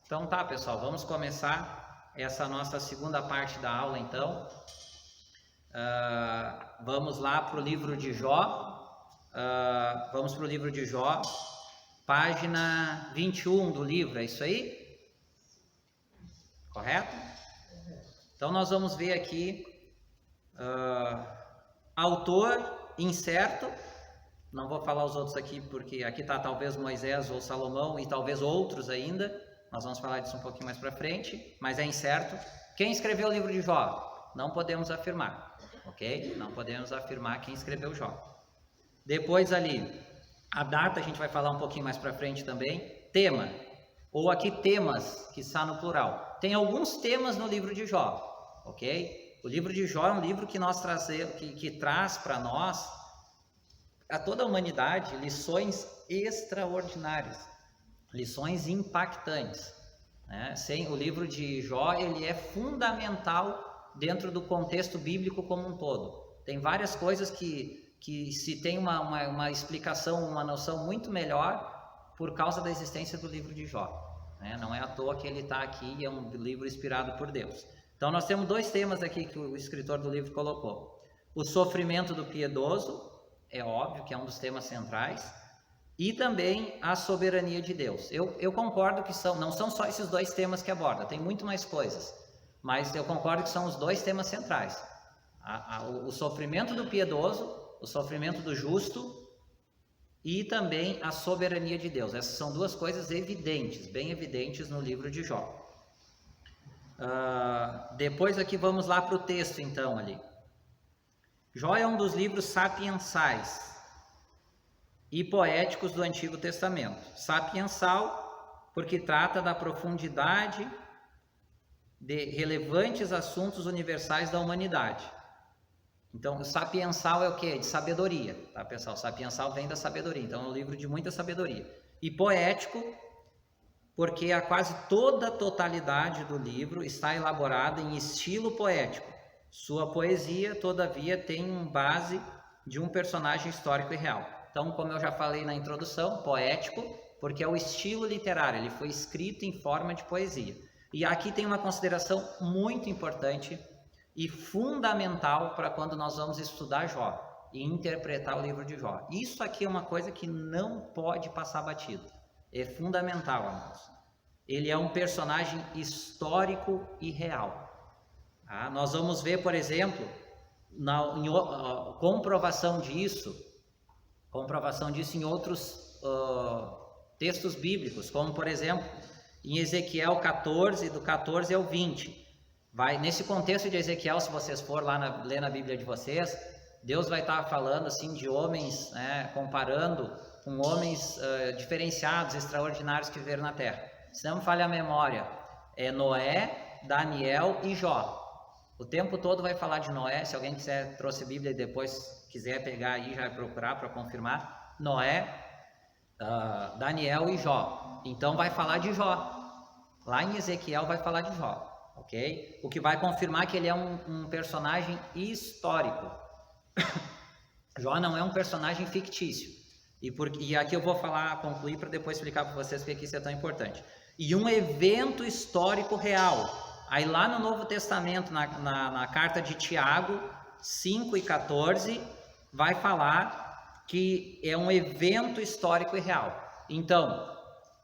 Então tá, pessoal, vamos começar essa nossa segunda parte da aula, então. Vamos lá para o livro de Jó. Vamos para o livro de Jó, página 21 do livro, é isso aí? Correto? Então nós vamos ver aqui, autor incerto. Não vou falar os outros aqui, porque aqui está talvez Moisés ou Salomão e talvez outros ainda. Nós vamos falar disso um pouquinho mais para frente, mas é incerto. Quem escreveu o livro de Jó? Não podemos afirmar, ok? Não podemos afirmar quem escreveu Jó. Depois ali, a data a gente vai falar um pouquinho mais para frente também. Tema, ou aqui temas, que está no plural. Tem alguns temas no livro de Jó, ok? O livro de Jó é um livro que nós que traz para nós, a toda a humanidade, lições extraordinárias, lições impactantes, né? O livro de Jó, ele é fundamental dentro do contexto bíblico como um todo. Tem várias coisas que se tem uma explicação, uma noção muito melhor por causa da existência do livro de Jó, né? Não é à toa que ele está aqui e é um livro inspirado por Deus. Então nós temos dois temas aqui que o escritor do livro colocou: o sofrimento do piedoso, é óbvio que é um dos temas centrais, e também a soberania de Deus. Eu concordo que não são só esses dois temas que aborda, tem muito mais coisas, mas eu concordo que são os dois temas centrais: o sofrimento do piedoso, o sofrimento do justo, e também a soberania de Deus. Essas são duas coisas evidentes, bem evidentes no livro de Jó. Depois aqui vamos lá para o texto então ali. Jó é um dos livros sapiensais e poéticos do Antigo Testamento. Sapiensal porque trata da profundidade de relevantes assuntos universais da humanidade. Então, o sapiensal é o quê? De sabedoria, tá, pessoal? Sapiensal vem da sabedoria, então é um livro de muita sabedoria. E poético porque a quase toda a totalidade do livro está elaborada em estilo poético. Sua poesia, todavia, tem base de um personagem histórico e real. Então, como eu já falei na introdução, poético, porque é o estilo literário, ele foi escrito em forma de poesia. E aqui tem uma consideração muito importante e fundamental para quando nós vamos estudar Jó e interpretar o livro de Jó. Isso aqui é uma coisa que não pode passar batido. É fundamental, amados. Ele é um personagem histórico e real. Nós vamos ver, por exemplo, comprovação disso em outros textos bíblicos, como por exemplo em Ezequiel 14, do 14 ao 20. Nesse contexto de Ezequiel, se vocês for lá ler na Bíblia de vocês, Deus vai estar falando assim de homens, né, comparando com homens diferenciados, extraordinários que viveram na terra. Se não me falha a memória, é Noé, Daniel e Jó. O tempo todo vai falar de Noé. Se alguém trouxe a Bíblia e depois quiser pegar aí, já vai procurar para confirmar. Noé, Daniel e Jó. Então vai falar de Jó. Lá em Ezequiel vai falar de Jó, ok? O que vai confirmar que ele é um personagem histórico. Jó não é um personagem fictício. E aqui eu vou concluir para depois explicar para vocês porque isso é tão importante. E um evento histórico real. Aí lá no Novo Testamento, na carta de Tiago 5 e 14, vai falar que é um evento histórico e real. Então,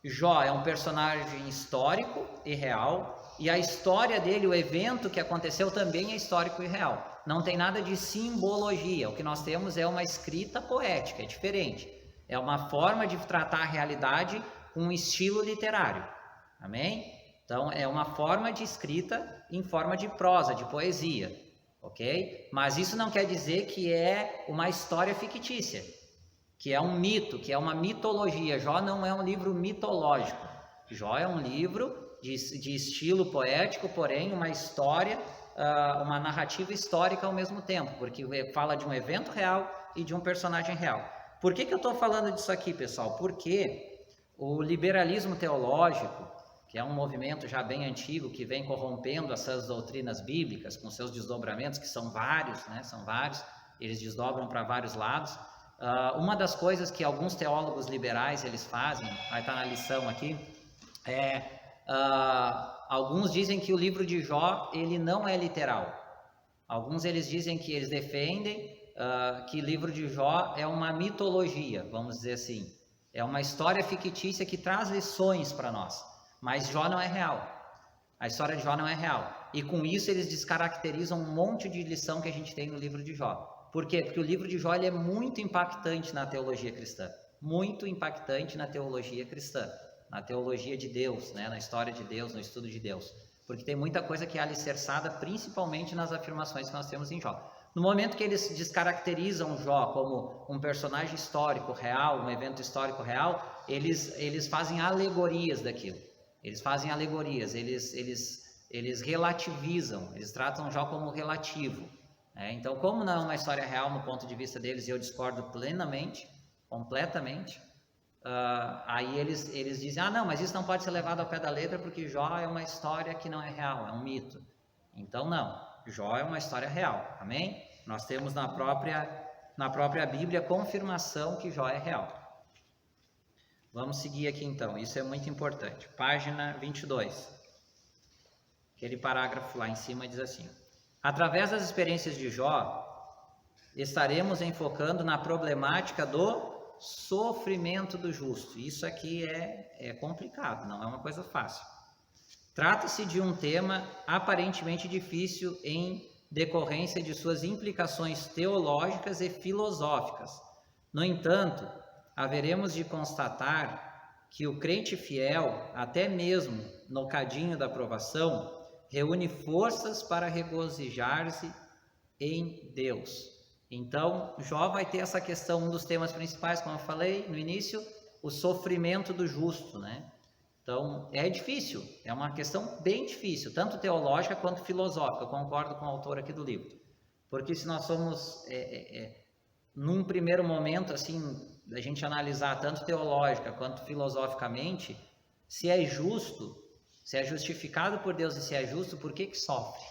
Jó é um personagem histórico e real, e a história dele, o evento que aconteceu também é histórico e real. Não tem nada de simbologia. O que nós temos é uma escrita poética, é diferente. É uma forma de tratar a realidade com um estilo literário. Amém? Então, é uma forma de escrita em forma de prosa, de poesia, ok? Mas isso não quer dizer que é uma história fictícia, que é um mito, que é uma mitologia. Jó não é um livro mitológico. Jó é um livro de estilo poético, porém uma história, uma narrativa histórica ao mesmo tempo, porque fala de um evento real e de um personagem real. Por que eu estou falando disso aqui, pessoal? Porque o liberalismo teológico, que é um movimento já bem antigo, que vem corrompendo essas doutrinas bíblicas, com seus desdobramentos, que são vários, né? São vários, eles desdobram para vários lados. Uma das coisas que alguns teólogos liberais eles fazem, vai estar na lição aqui, é Alguns dizem que o livro de Jó, ele não é literal. Alguns eles dizem que eles defendem que o livro de Jó é uma mitologia, vamos dizer assim. É uma história fictícia que traz lições para nós. Mas Jó não é real. A história de Jó não é real. E com isso eles descaracterizam um monte de lição que a gente tem no livro de Jó. Por quê? Porque o livro de Jó ele é muito impactante na teologia cristã. Muito impactante na teologia cristã. Na teologia de Deus, né? Na história de Deus, no estudo de Deus. Porque tem muita coisa que é alicerçada principalmente nas afirmações que nós temos em Jó. No momento que eles descaracterizam Jó como um personagem histórico real, um evento histórico real, eles fazem alegorias daquilo. Eles fazem alegorias, eles relativizam, eles tratam Jó como relativo. Então, como não é uma história real no ponto de vista deles, e eu discordo plenamente, completamente, aí eles dizem, não, mas isso não pode ser levado ao pé da letra porque Jó é uma história que não é real, é um mito. Então, não. Jó é uma história real, amém? Nós temos na própria Bíblia a confirmação que Jó é real. Vamos seguir aqui então, isso é muito importante. Página 22. Aquele parágrafo lá em cima diz assim: através das experiências de Jó, estaremos enfocando na problemática do sofrimento do justo. Isso aqui é complicado, não é uma coisa fácil. Trata-se de um tema aparentemente difícil em decorrência de suas implicações teológicas e filosóficas. No entanto, haveremos de constatar que o crente fiel, até mesmo no cadinho da provação, reúne forças para regozijar-se em Deus. Então, Jó vai ter essa questão, um dos temas principais, como eu falei no início, o sofrimento do justo, né? Então, é difícil, é uma questão bem difícil, tanto teológica quanto filosófica. Eu concordo com o autor aqui do livro. Porque se nós somos, num primeiro momento, assim, a gente analisar tanto teológica quanto filosoficamente, se é justo, se é justificado por Deus e se é justo, por que sofre?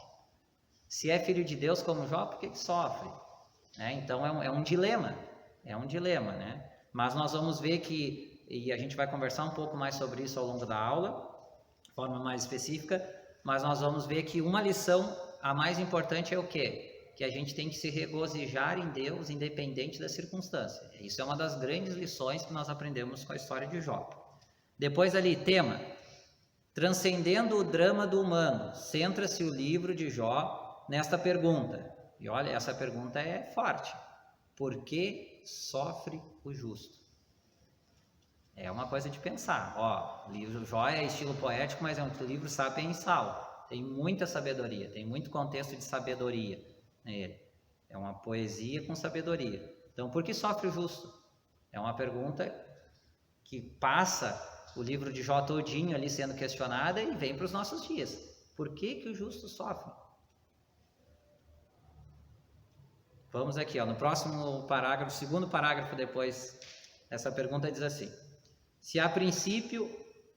Se é filho de Deus como Jó, por que sofre? Então, é um dilema, né? Mas nós vamos ver que, e a gente vai conversar um pouco mais sobre isso ao longo da aula, de forma mais específica, mas nós vamos ver que uma lição, a mais importante é o quê? Que a gente tem que se regozijar em Deus, independente da circunstância. Isso é uma das grandes lições que nós aprendemos com a história de Jó. Depois ali, tema: transcendendo o drama do humano, centra-se o livro de Jó nesta pergunta. E olha, essa pergunta é forte. Por que sofre o justo? É uma coisa de pensar. O livro Jó é estilo poético, mas é um livro sapiensal. Tem muita sabedoria, tem muito contexto de sabedoria nele. É uma poesia com sabedoria. Então, por que sofre o justo? É uma pergunta que passa o livro de Jó todinho ali sendo questionada e vem para os nossos dias. Por que o justo sofre? Vamos aqui, no próximo parágrafo, segundo parágrafo depois, essa pergunta diz assim: se a princípio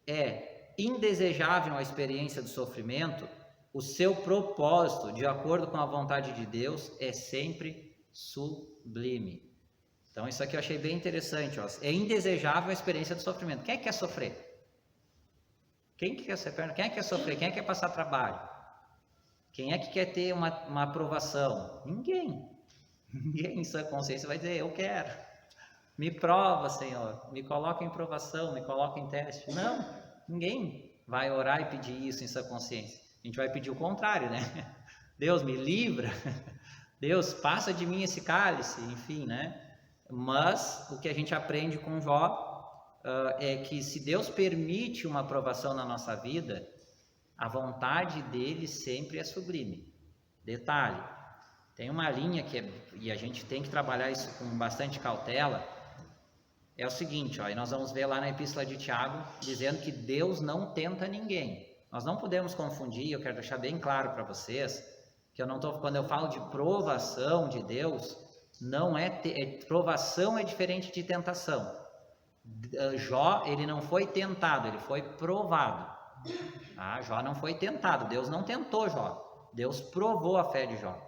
é indesejável a experiência do sofrimento, o seu propósito, de acordo com a vontade de Deus, é sempre sublime. Então, isso aqui eu achei bem interessante. É indesejável a experiência do sofrimento. Quem é que quer sofrer? Quem é que quer sofrer? Quem é que quer sofrer? Quem é que quer passar trabalho? Quem é que quer ter uma aprovação? Ninguém. Ninguém em sua consciência vai dizer, eu quero. Me prova, Senhor. Me coloca em provação, me coloca em teste. Não, ninguém vai orar e pedir isso em sua consciência. A gente vai pedir o contrário, né? Deus, me livra. Deus, passa de mim esse cálice, enfim, né? Mas o que a gente aprende com Jó é que se Deus permite uma aprovação na nossa vida, a vontade dele sempre é sublime. Detalhe, tem uma linha e a gente tem que trabalhar isso com bastante cautela, é o seguinte, e nós vamos ver lá na Epístola de Tiago, dizendo que Deus não tenta ninguém. Nós não podemos confundir, eu quero deixar bem claro para vocês, que quando eu falo de provação de Deus, não provação é diferente de tentação. Jó, ele não foi tentado, ele foi provado. Jó não foi tentado, Deus não tentou Jó, Deus provou a fé de Jó.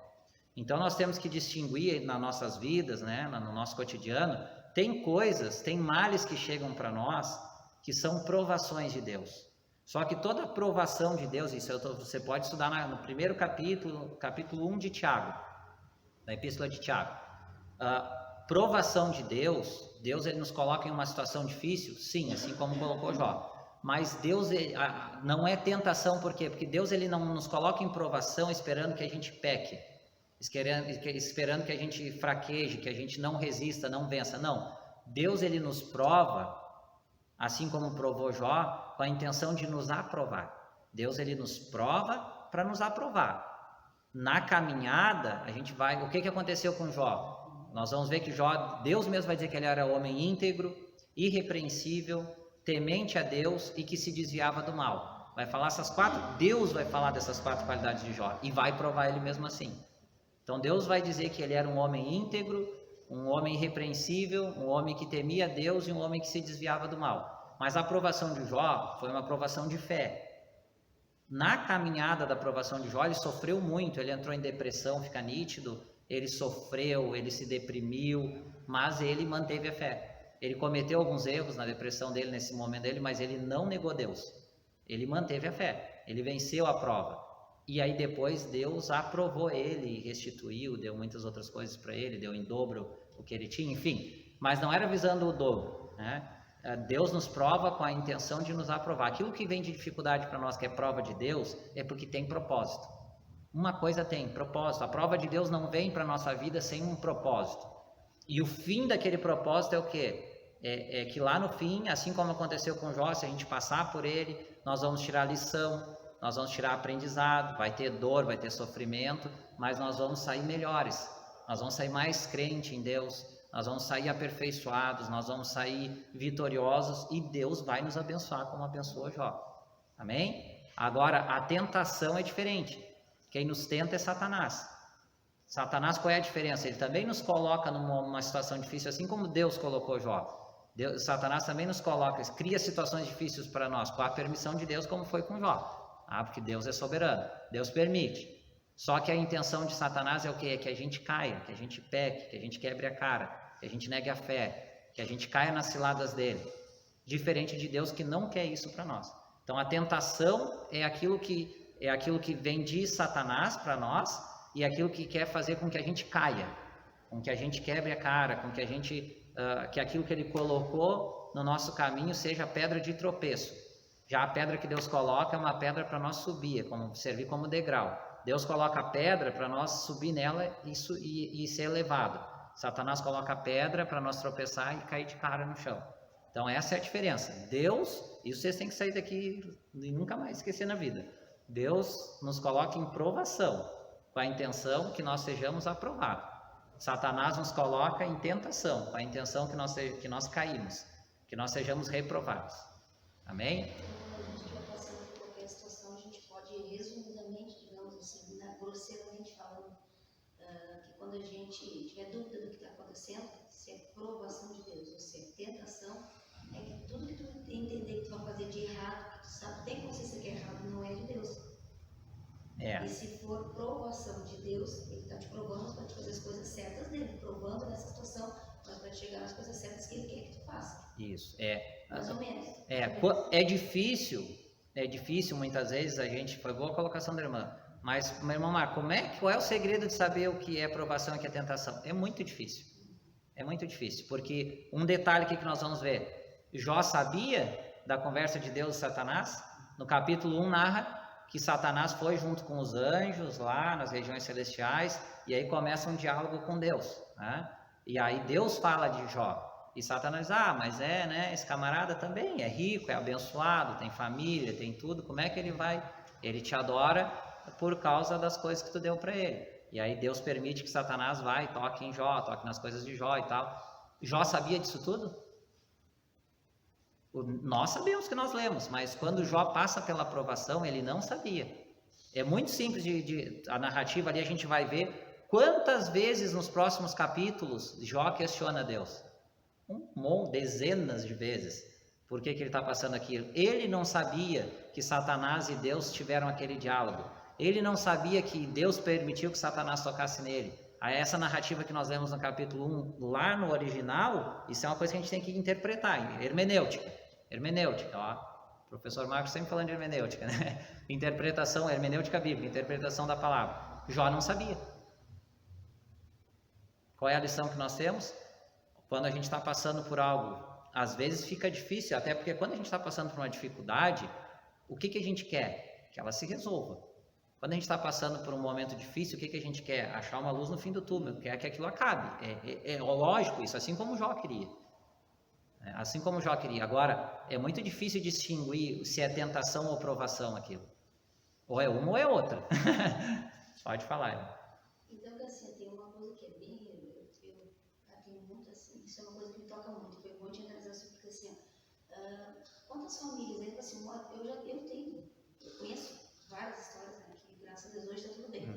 Então nós temos que distinguir nas nossas vidas, né, no nosso cotidiano, tem males que chegam para nós que são provações de Deus. Só que toda a provação de Deus, você pode estudar no primeiro capítulo 1 de Tiago, da Epístola de Tiago. Provação de Deus ele nos coloca em uma situação difícil, sim, assim como colocou Jó. Mas Deus não é tentação, por quê? Porque Deus ele não nos coloca em provação esperando que a gente peque, esperando que a gente fraqueje, que a gente não resista, não vença. Não, Deus ele nos prova, assim como provou Jó, com a intenção de nos aprovar. Deus ele nos prova para nos aprovar. Na caminhada, a gente vai... O que aconteceu com Jó? Nós vamos ver que Jó, Deus mesmo vai dizer que ele era homem íntegro, irrepreensível, temente a Deus e que se desviava do mal. Vai falar Deus vai falar dessas 4 qualidades de Jó e vai provar ele mesmo assim. Então Deus vai dizer que ele era um homem íntegro, um homem irrepreensível, um homem que temia a Deus e um homem que se desviava do mal. Mas a aprovação de Jó foi uma aprovação de fé. Na caminhada da aprovação de Jó, ele sofreu muito, ele entrou em depressão, fica nítido, ele sofreu, ele se deprimiu, mas ele manteve a fé. Ele cometeu alguns erros na depressão dele, nesse momento dele, mas ele não negou Deus. Ele manteve a fé, ele venceu a prova. E aí depois Deus aprovou ele, restituiu, deu muitas outras coisas para ele, deu em dobro o que ele tinha, enfim. Mas não era visando o dobro, né? Deus nos prova com a intenção de nos aprovar. Aquilo que vem de dificuldade para nós, que é prova de Deus, é porque tem propósito. Uma coisa tem, propósito. A prova de Deus não vem para a nossa vida sem um propósito. E o fim daquele propósito é o quê? É que lá no fim, assim como aconteceu com Jó, se a gente passar por ele, nós vamos tirar lição, nós vamos tirar aprendizado, vai ter dor, vai ter sofrimento, mas nós vamos sair melhores. Nós vamos sair mais crente em Deus, nós vamos sair aperfeiçoados, nós vamos sair vitoriosos e Deus vai nos abençoar como abençoou Jó. Amém? Agora, a tentação é diferente. Quem nos tenta é Satanás. Satanás, qual é a diferença? Ele também nos coloca numa situação difícil, assim como Deus colocou Jó. Satanás também nos coloca, cria situações difíceis para nós, com a permissão de Deus, como foi com Jó. Porque Deus é soberano, Deus permite. Só que a intenção de Satanás é o quê? É que a gente caia, que a gente peque, que a gente quebre a cara, que a gente negue a fé, que a gente caia nas ciladas dele. Diferente de Deus, que não quer isso para nós. Então a tentação é aquilo que vem de Satanás para nós e aquilo que quer fazer com que a gente caia, com que a gente quebre a cara, com que a gente que aquilo que ele colocou no nosso caminho seja pedra de tropeço. Já a pedra que Deus coloca é uma pedra para nós subir, servir como degrau. Deus coloca a pedra para nós subir nela e ser elevado. Satanás coloca a pedra para nós tropeçar e cair de cara no chão. Então essa é a diferença. Deus, isso vocês têm que sair daqui e nunca mais esquecer na vida. Deus nos coloca em provação, com a intenção que nós sejamos aprovados. Satanás nos coloca em tentação, com a intenção que nós caímos, que nós sejamos reprovados. Amém? Quando a gente estiver passando por qualquer situação, a gente pode, resumidamente, digamos assim, grosseiramente falando, que quando a gente tiver dúvida do que está acontecendo, se é provação de Deus ou se é tentação, é que tudo que tu entender que tu vai fazer de errado, que tu sabe, tem consciência que é errado, não é de Deus. E se for provação de Deus, ele está te provando para te fazer as coisas certas dele, provando nessa situação, mas para chegar nas coisas certas que ele quer que tu faça. Isso, mais ou menos. É difícil muitas vezes a gente, foi boa a colocação da irmã, mas, meu irmão Marco, qual é o segredo de saber o que é provação e o que é tentação? É muito difícil, porque um detalhe aqui que nós vamos ver, Jó sabia da conversa de Deus e Satanás, no capítulo 1 narra que Satanás foi junto com os anjos lá nas regiões celestiais, e aí começa um diálogo com Deus, né? E aí Deus fala de Jó, e Satanás, mas né, esse camarada também é rico, é abençoado, tem família, tem tudo, como é que ele te adora por causa das coisas que tu deu para ele. E aí Deus permite que Satanás toque em Jó, toque nas coisas de Jó e tal. Jó sabia disso tudo? Nós sabemos que nós lemos, mas quando Jó passa pela aprovação, ele não sabia. É muito simples a narrativa ali, a gente vai ver quantas vezes nos próximos capítulos Jó questiona Deus. Dezenas de vezes. Por que ele está passando aquilo? Ele não sabia que Satanás e Deus tiveram aquele diálogo. Ele não sabia que Deus permitiu que Satanás tocasse nele. Essa narrativa que nós lemos no capítulo 1, lá no original, isso é uma coisa que a gente tem que interpretar, hermenêutica, ó. Professor Marcos sempre falando de hermenêutica, né? Interpretação, hermenêutica bíblica, interpretação da palavra. Jó não sabia. Qual é a lição que nós temos? Quando a gente está passando por algo, às vezes fica difícil, até porque quando a gente está passando por uma dificuldade, o que a gente quer? Que ela se resolva. Quando a gente está passando por um momento difícil, o que a gente quer? Achar uma luz no fim do túnel, quer que aquilo acabe. É lógico isso, assim como Jó queria. Assim como Jó queria. Agora, é muito difícil distinguir se é tentação ou provação aquilo. Ou é uma ou é outra. Pode falar, Eva. Então, assim, tem uma coisa que é bem, eu tenho muito assim, isso é uma coisa que me toca muito, foi bom de analisar isso, porque assim, quantas famílias, né, assim, eu conheço várias histórias, né, que graças a Deus hoje está tudo bem,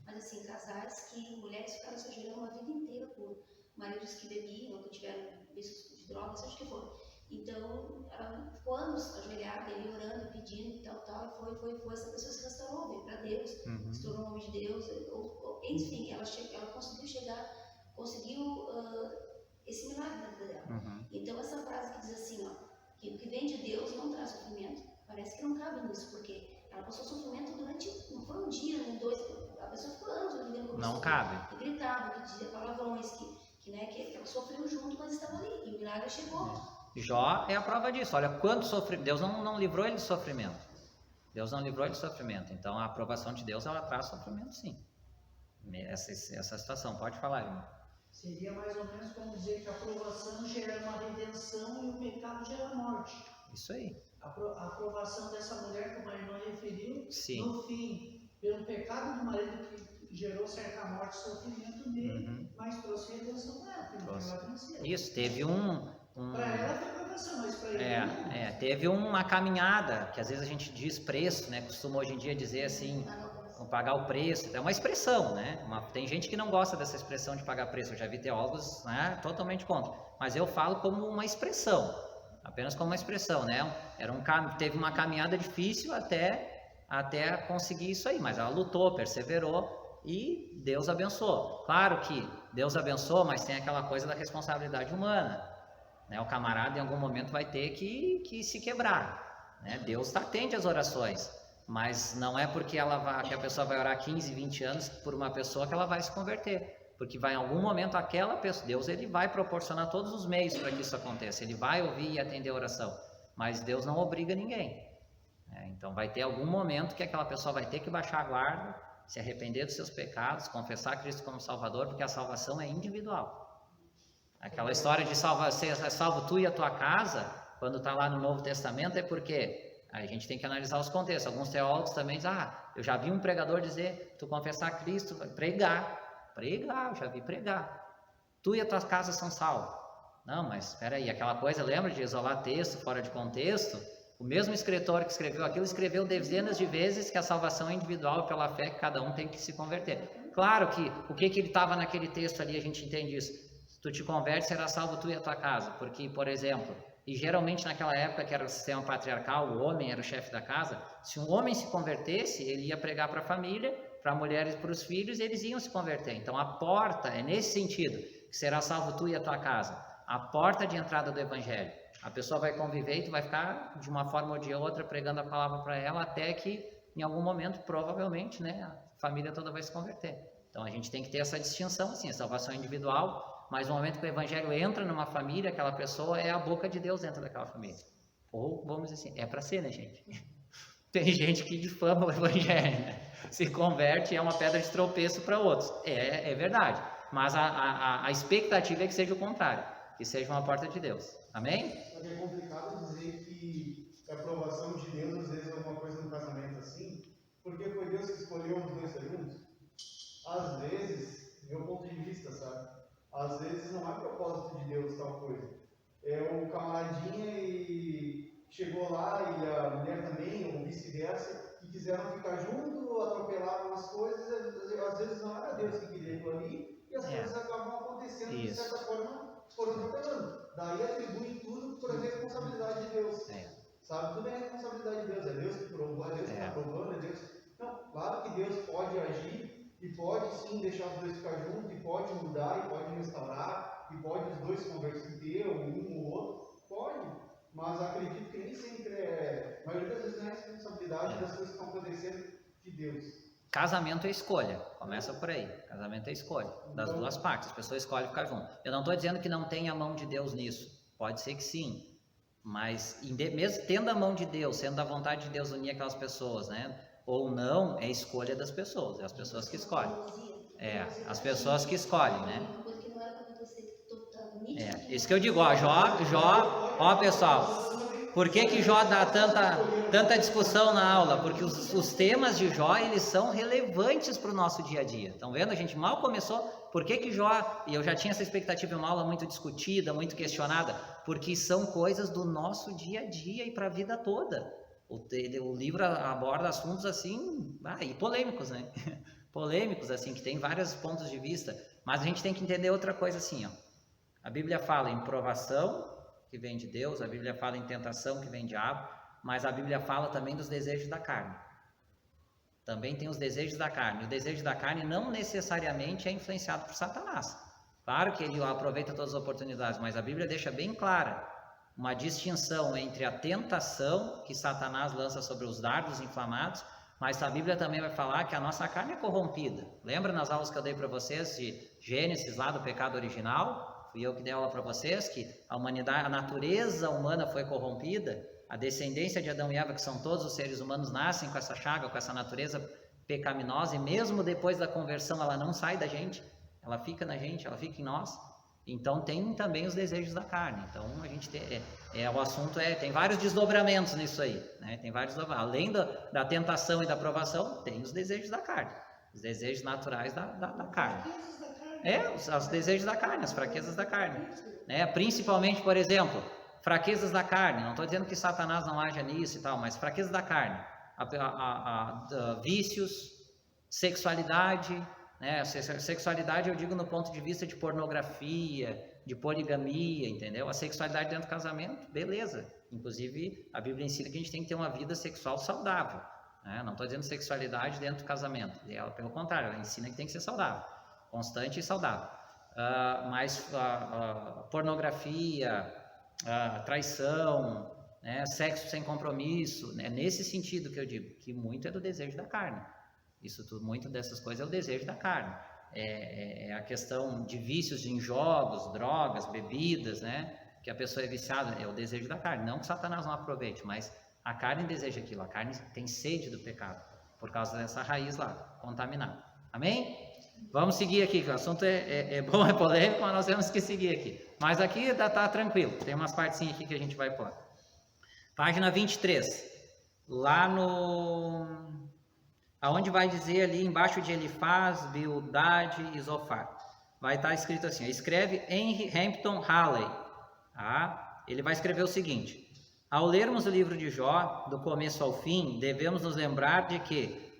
mas assim, casais que mulheres ficaram se ajoelhando uma vida inteira por maridos que bebiam, que tiveram vícios de drogas, seja o que for. Então, ela ficou anos ajoelhada, ele orando, pedindo e tal, e essa pessoa se restaurou, veio para Deus, se tornou um homem de Deus, enfim, ela conseguiu esse milagre na vida dela. Então, essa frase que diz assim, ó, que o que vem de Deus não traz sofrimento, parece que não cabe nisso, porque ela passou sofrimento durante, não foi um dia, nem dois, a pessoa ficou anos vivendo com não cabe. Que gritava, que dizia palavrões, que ela sofreu junto, mas estava ali, e o milagre chegou. Jó é a prova disso. Olha quanto sofrimento. Deus não livrou ele de sofrimento. Deus não livrou ele de sofrimento. Então a aprovação de Deus, ela traz sofrimento, sim. Essa situação. Pode falar, irmão. Seria mais ou menos como dizer que a aprovação gera uma redenção e o pecado gera morte. Isso aí. A aprovação dessa mulher que uma irmã referiu, sim. No fim, pelo pecado do marido que gerou certa morte e sofrimento nele, mas trouxe redenção para ela, porque ela venceu. Isso, teve Para ela foi aprovação, mas para ele não. Teve uma caminhada, que às vezes a gente diz preço, né? Costuma hoje em dia dizer assim, pagar o preço, é uma expressão, né? Tem gente que não gosta dessa expressão de pagar preço, eu já vi teólogos, né, totalmente contra, mas eu falo como uma expressão, apenas como uma expressão, né? Teve uma caminhada difícil até conseguir isso aí, mas ela lutou, perseverou e Deus abençoou. Claro que Deus abençoou, mas tem aquela coisa da responsabilidade humana, né? O camarada em algum momento vai ter que se quebrar, né? Deus está atento às orações, mas não é porque que a pessoa vai orar 15, 20 anos por uma pessoa que ela vai se converter, porque vai em algum momento aquela pessoa, Deus ele vai proporcionar todos os meios para que isso aconteça, ele vai ouvir e atender a oração, mas Deus não obriga ninguém, né? Então vai ter algum momento que aquela pessoa vai ter que baixar a guarda, se arrepender dos seus pecados, confessar Cristo como Salvador, porque a salvação é individual. Aquela história de ser salvo tu e a tua casa, quando está lá no Novo Testamento, é porque a gente tem que analisar os contextos. Alguns teólogos também dizem, eu já vi um pregador dizer, tu confessar Cristo, pregar, eu já vi pregar. Tu e a tua casa são salvos. Não, mas espera aí, aquela coisa, lembra de isolar texto fora de contexto? O mesmo escritor que escreveu aquilo, escreveu dezenas de vezes que a salvação é individual pela fé que cada um tem que se converter. Claro que o que ele estava naquele texto ali, a gente entende isso. Se tu te converte, será salvo tu e a tua casa. Porque, por exemplo, e geralmente naquela época que era o sistema patriarcal, o homem era o chefe da casa, se um homem se convertesse, ele ia pregar para a família, para a mulher e para os filhos, e eles iam se converter. Então a porta, é nesse sentido, que será salvo tu e a tua casa, a porta de entrada do evangelho. A pessoa vai conviver e tu vai ficar de uma forma ou de outra pregando a palavra para ela, até que em algum momento, provavelmente, né, a família toda vai se converter. Então a gente tem que ter essa distinção, assim, a salvação individual, mas no momento que o evangelho entra numa família, aquela pessoa é a boca de Deus dentro daquela família. Ou, vamos dizer assim, é para ser, né, gente? Tem gente que difama o evangelho, né? Se converte e é uma pedra de tropeço para outros. É verdade. Mas a expectativa é que seja o contrário, que seja uma porta de Deus. Amém? É complicado dizer que a aprovação de Deus às vezes é uma coisa no casamento assim, porque foi Deus que escolheu os dois juntos. Às vezes, meu ponto de vista, sabe? Às vezes não é propósito de Deus tal coisa. É o camaradinha e chegou lá e a mulher também, ou vice-versa, que quiseram ficar junto, atropelaram as coisas, às vezes não era Deus que queria aquilo ali, e as coisas acabam acontecendo de certa forma, foram atropelando. Daí atribuem tudo por responsabilidade de Deus. Sabe? Tudo é responsabilidade de Deus. É Deus que provou, é Deus que está provando, é Deus. Não, claro que Deus pode agir e pode sim deixar os dois ficar juntos, e pode mudar, e pode restaurar, e pode os dois converter, um ou outro. Pode, mas acredito que nem sempre a na responsabilidade das coisas que estão acontecendo de Deus. Casamento é escolha, começa por aí. Casamento é escolha, das duas partes. A pessoa escolhe ficar junto. Eu não estou dizendo que não tem a mão de Deus nisso, pode ser que sim, mas mesmo tendo a mão de Deus, sendo a vontade de Deus unir aquelas pessoas, né? Ou não, é escolha das pessoas, é as pessoas que escolhem. É, as pessoas que escolhem, né? É, isso que eu digo, ó, ó pessoal, por que Jó dá tanta discussão na aula? Porque os temas de Jó, eles são relevantes para o nosso dia a dia. Estão vendo? A gente mal começou. Por que Jó, e eu já tinha essa expectativa, uma aula muito discutida, muito questionada, porque são coisas do nosso dia a dia e para a vida toda. O livro aborda assuntos assim, e polêmicos, né? Polêmicos, assim, que tem vários pontos de vista, mas a gente tem que entender outra coisa assim, ó. A Bíblia fala em provação, que vem de Deus, a Bíblia fala em tentação, que vem de diabo, mas a Bíblia fala também dos desejos da carne. Também tem os desejos da carne. O desejo da carne não necessariamente é influenciado por Satanás. Claro que ele aproveita todas as oportunidades, mas a Bíblia deixa bem clara uma distinção entre a tentação que Satanás lança sobre os dardos inflamados, mas a Bíblia também vai falar que a nossa carne é corrompida. Lembra nas aulas que eu dei para vocês de Gênesis, lá do pecado original? Fui eu que dei aula para vocês, que a humanidade, a natureza humana foi corrompida, a descendência de Adão e Eva, que são todos os seres humanos, nascem com essa chaga, com essa natureza pecaminosa, e mesmo depois da conversão ela não sai da gente, ela fica na gente, ela fica em nós. Então tem também os desejos da carne. Então a gente tem, o assunto tem vários desdobramentos nisso aí, né? Tem vários, além da tentação e da provação, tem os desejos da carne, os desejos naturais da carne. Os desejos da carne, as fraquezas da carne, né? Principalmente, por exemplo, fraquezas da carne. Não estou dizendo que Satanás não haja nisso e tal, mas fraquezas da carne, vícios, sexualidade, né? Sexualidade eu digo no ponto de vista de pornografia, de poligamia, entendeu? A sexualidade dentro do casamento, beleza. Inclusive a Bíblia ensina que a gente tem que ter uma vida sexual saudável, né? Não estou dizendo sexualidade dentro do casamento, ela, pelo contrário, ela ensina que tem que ser saudável, constante e saudável. Mas pornografia, traição, né? Sexo sem compromisso, né? Nesse sentido que eu digo, que muito é do desejo da carne. Isso tudo, muito dessas coisas é o desejo da carne. É a questão de vícios em jogos, drogas, bebidas, né? Que a pessoa é viciada, é o desejo da carne. Não que Satanás não aproveite, mas a carne deseja aquilo. A carne tem sede do pecado, por causa dessa raiz lá, contaminada. Amém? Vamos seguir aqui, que o assunto é bom, é polêmico, mas nós temos que seguir aqui. Mas aqui está tranquilo, tem umas partezinhas aqui que a gente vai pôr. Página 23, lá aonde vai dizer ali embaixo de Elifaz, Bildade e Zofar, vai estar escrito assim, escreve Henry Hampton Halley, tá? Ele vai escrever o seguinte: ao lermos o livro de Jó, do começo ao fim, devemos nos lembrar de que,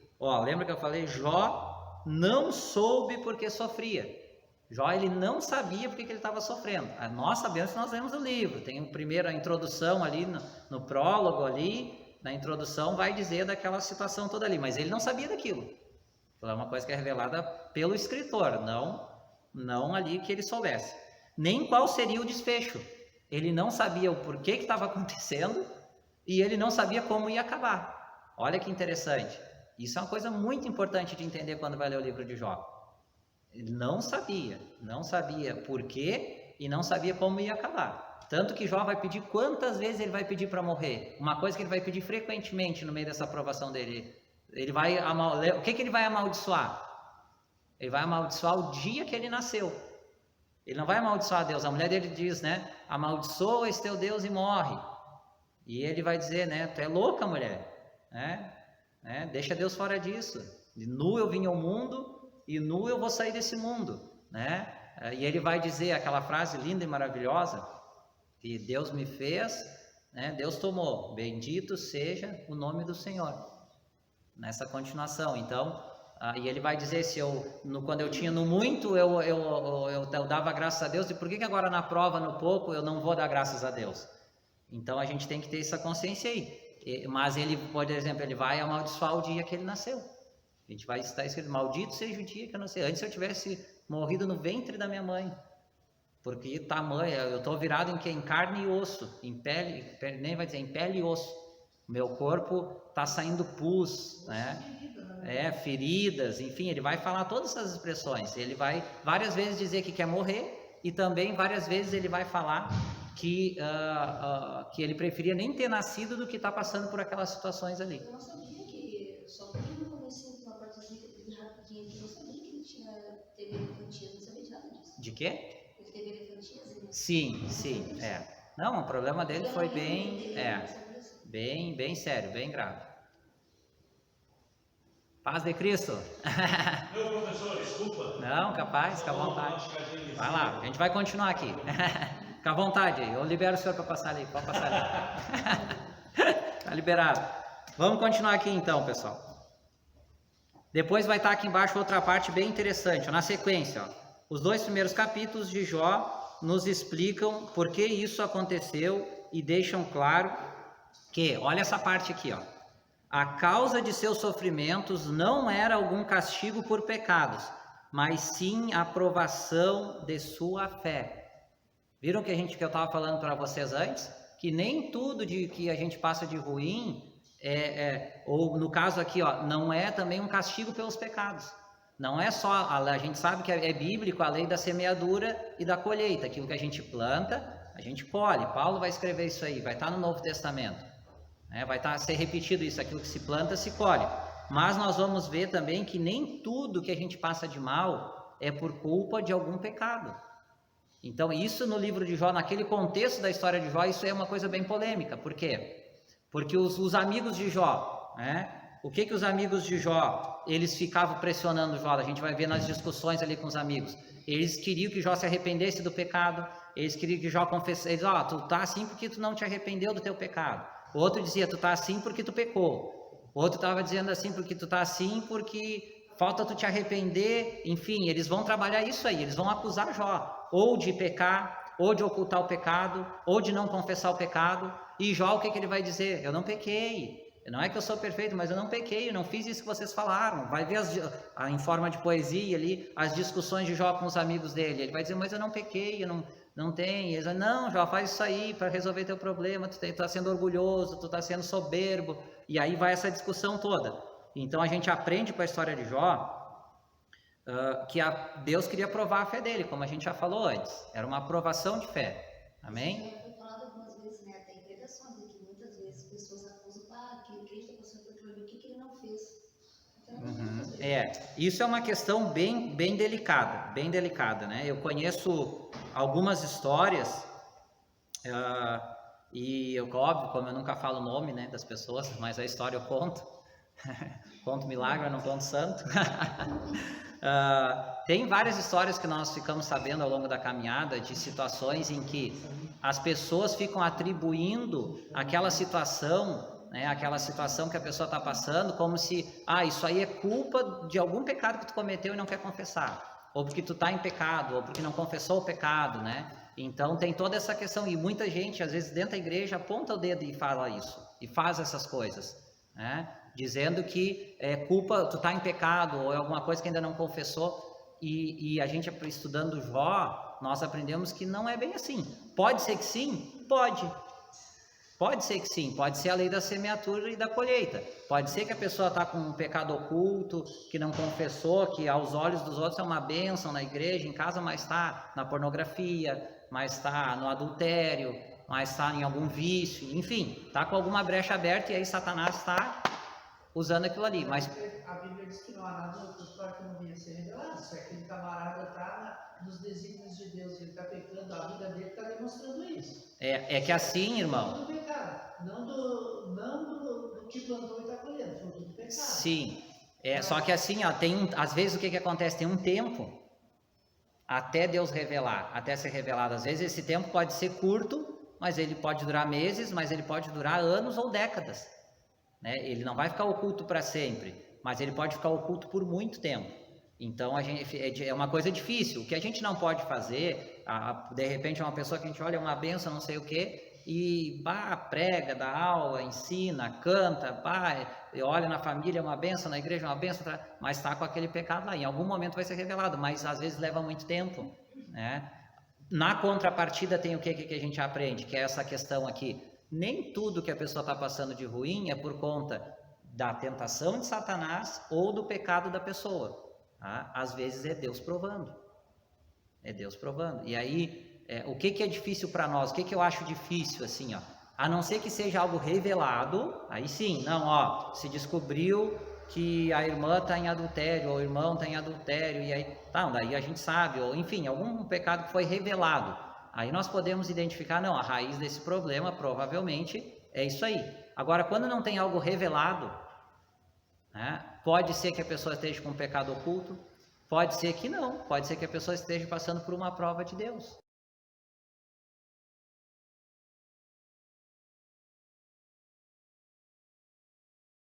lembra que eu falei, Jó não soube porque sofria. Jó, ele não sabia porque que ele estava sofrendo. Nós sabemos que nós lemos o livro, tem a introdução ali, no prólogo ali, na introdução vai dizer daquela situação toda ali, mas ele não sabia daquilo. É uma coisa que é revelada pelo escritor, não ali que ele soubesse. Nem qual seria o desfecho. Ele não sabia o porquê que estava acontecendo e ele não sabia como ia acabar. Olha que interessante. Isso é uma coisa muito importante de entender quando vai ler o livro de Jó. Ele não sabia porquê e não sabia como ia acabar. Tanto que Jó vai pedir, quantas vezes ele vai pedir para morrer? Uma coisa que ele vai pedir frequentemente no meio dessa aprovação dele. O que ele vai amaldiçoar? Ele vai amaldiçoar o dia que ele nasceu. Ele não vai amaldiçoar Deus. A mulher dele diz, né? Amaldiçoa esse teu Deus e morre. E ele vai dizer, né? Tu é louca, mulher. Né? Deixa Deus fora disso. De nu eu vim ao mundo e nu eu vou sair desse mundo. Né? E ele vai dizer aquela frase linda e maravilhosa, que Deus me fez, né? Deus tomou, bendito seja o nome do Senhor, nessa continuação. Então, e ele vai dizer, quando eu tinha no muito, eu dava graças a Deus, e por que agora na prova, no pouco, eu não vou dar graças a Deus? Então a gente tem que ter essa consciência aí. Mas ele, por exemplo, ele vai amaldiçoar o dia que ele nasceu. A gente vai estar escrito, maldito seja o dia que eu nasci. Antes eu tivesse morrido no ventre da minha mãe. Porque tamanho, eu estou virado em carne e osso, em pele, nem vai dizer, em pele e osso. meu corpo está saindo pus, né? Feridas, enfim, ele vai falar todas essas expressões. Ele vai várias vezes dizer que quer morrer e também várias vezes ele vai falar que ele preferia nem ter nascido do que estar passando por aquelas situações ali. Eu não sabia que, só porque no começo, uma partezinha que eu vi rapidinho aqui, eu não sabia que ele teve elefantíase, não sabia de nada disso. De quê? Ele teve elefantíase, né? Sim, Não, o problema dele foi bem sério, bem grave. Paz de Cristo. Meu professor, desculpa. Não, capaz, fica à vontade. Vai lá, a gente vai continuar aqui. Fica à vontade aí, eu libero o senhor para passar ali, pode passar ali. Tá liberado. Vamos continuar aqui então, pessoal. Depois vai estar aqui embaixo outra parte bem interessante, na sequência. Os 2 primeiros capítulos de Jó nos explicam por que isso aconteceu e deixam claro que, olha essa parte aqui, ó. A causa de seus sofrimentos não era algum castigo por pecados, mas sim a provação de sua fé. Viram que eu estava falando para vocês antes? Que nem tudo que a gente passa de ruim, ou no caso aqui, ó, não é também um castigo pelos pecados. Não é só, a gente sabe que é bíblico a lei da semeadura e da colheita. Aquilo que a gente planta, a gente colhe. Paulo vai escrever isso aí, vai estar no Novo Testamento. Vai ser repetido isso, aquilo que se planta, se colhe. Mas nós vamos ver também que nem tudo que a gente passa de mal é por culpa de algum pecado. Então isso no livro de Jó, naquele contexto da história de Jó, isso é uma coisa bem polêmica. Por quê? Porque os amigos de Jó, o que os amigos de Jó, eles ficavam pressionando Jó, a gente vai ver nas discussões ali com os amigos. Eles queriam que Jó se arrependesse do pecado, eles queriam que Jó confessasse, eles, tu tá assim porque tu não te arrependeu do teu pecado. O outro dizia, tu tá assim porque tu pecou. O outro estava dizendo assim, porque tu tá assim porque falta tu te arrepender. Enfim, eles vão trabalhar isso aí, eles vão acusar Jó, ou de pecar, ou de ocultar o pecado, ou de não confessar o pecado. E Jó, o que ele vai dizer? Eu não pequei. Não é que eu sou perfeito, mas eu não pequei, eu não fiz isso que vocês falaram. Vai ver em forma de poesia ali, as discussões de Jó com os amigos dele. Ele vai dizer, mas eu não pequei, eu não tem. Ele diz, não, Jó, faz isso aí para resolver teu problema, tu está sendo orgulhoso, tu está sendo soberbo. E aí vai essa discussão toda. Então a gente aprende com a história de Jó que Deus queria provar a fé dele, como a gente já falou antes. Era uma aprovação de fé. Amém? Foi falado algumas vezes, né, até em pregações, que muitas vezes pessoas acusam, que ele está passando por aquilo ali, o que ele não fez? Então, isso é uma questão bem delicada, né? Eu conheço algumas histórias, e óbvio, como eu nunca falo o nome, né, das pessoas, mas a história eu conto, conto milagre, eu não conto santo. Tem várias histórias que nós ficamos sabendo ao longo da caminhada, de situações em que as pessoas ficam atribuindo aquela situação, né, aquela situação que a pessoa está passando, como se, isso aí é culpa de algum pecado que tu cometeu e não quer confessar, ou porque tu está em pecado, ou porque não confessou o pecado, né? Então tem toda essa questão, e muita gente, às vezes dentro da igreja, aponta o dedo e fala isso, e faz essas coisas, né? Dizendo que é culpa, tu está em pecado, ou é alguma coisa que ainda não confessou, e a gente estudando Jó, nós aprendemos que não é bem assim. Pode ser que sim? Pode ser que sim, pode ser a lei da semeadura e da colheita. Pode ser que a pessoa está com um pecado oculto, que não confessou, que aos olhos dos outros é uma bênção na igreja, em casa, mas está na pornografia, mas está no adultério, mas está em algum vício, enfim, está com alguma brecha aberta e aí Satanás está usando aquilo ali. Mas a Bíblia diz que não há nada oculto que não venha ser revelado. Se aquele camarada está nos desígnios de Deus, ele está pecando, a vida dele está demonstrando isso. É que assim, irmão. Não do pecado, não do que plantou e está colhendo, foi tudo pecado. Sim, só que assim, às vezes o que acontece? Tem um tempo até Deus revelar, até ser revelado. Às vezes esse tempo pode ser curto, mas ele pode durar meses, mas ele pode durar anos ou décadas. Né? Ele não vai ficar oculto para sempre, mas ele pode ficar oculto por muito tempo. Então é uma coisa difícil. O que a gente não pode fazer, de repente é uma pessoa que a gente olha, é uma benção, não sei o quê, e prega, dá aula, ensina, canta, olha na família, é uma benção, na igreja é uma benção, mas está com aquele pecado lá. Em algum momento vai ser revelado, mas às vezes leva muito tempo. Né? Na contrapartida tem o que a gente aprende, que é essa questão aqui nem tudo que a pessoa está passando de ruim é por conta da tentação de Satanás ou do pecado da pessoa. Tá? Às vezes é Deus provando. É Deus provando. E aí, o que é difícil para nós? O que eu acho difícil, assim, ó? A não ser que seja algo revelado, aí sim, não, ó, se descobriu que a irmã está em adultério, ou o irmão está em adultério, e aí, tá, daí a gente sabe, ou enfim, algum pecado que foi revelado. Aí nós podemos identificar, não, a raiz desse problema provavelmente é isso aí. Agora, quando não tem algo revelado, né, pode ser que a pessoa esteja com um pecado oculto, pode ser que não, pode ser que a pessoa esteja passando por uma prova de Deus.